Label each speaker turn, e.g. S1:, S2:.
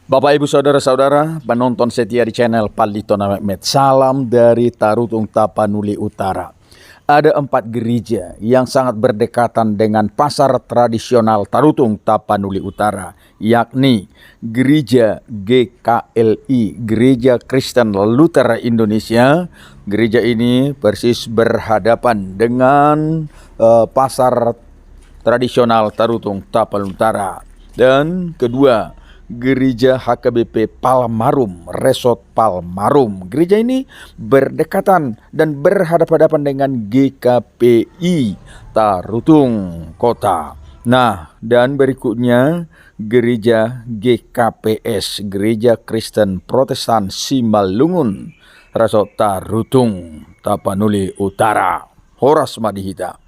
S1: Bapak Ibu Saudara-saudara penonton setia di channel Palitona Mehmet, salam dari Tarutung Tapanuli Utara. Ada 4 gereja yang sangat berdekatan dengan pasar tradisional Tarutung Tapanuli Utara, yakni Gereja GKLI, Gereja Kristen Lutera Indonesia. Gereja ini persis berhadapan dengan pasar tradisional Tarutung Tapanuli Utara. Dan kedua, Gereja HKBP Palmarum, Resort Palmarum. Gereja ini berdekatan dan berhadapan-hadapan dengan GKPI Tarutung Kota. Nah, dan berikutnya Gereja GKPS, Gereja Kristen Protestan Simalungun, Resort Tarutung Tapanuli Utara. Horas Madihita.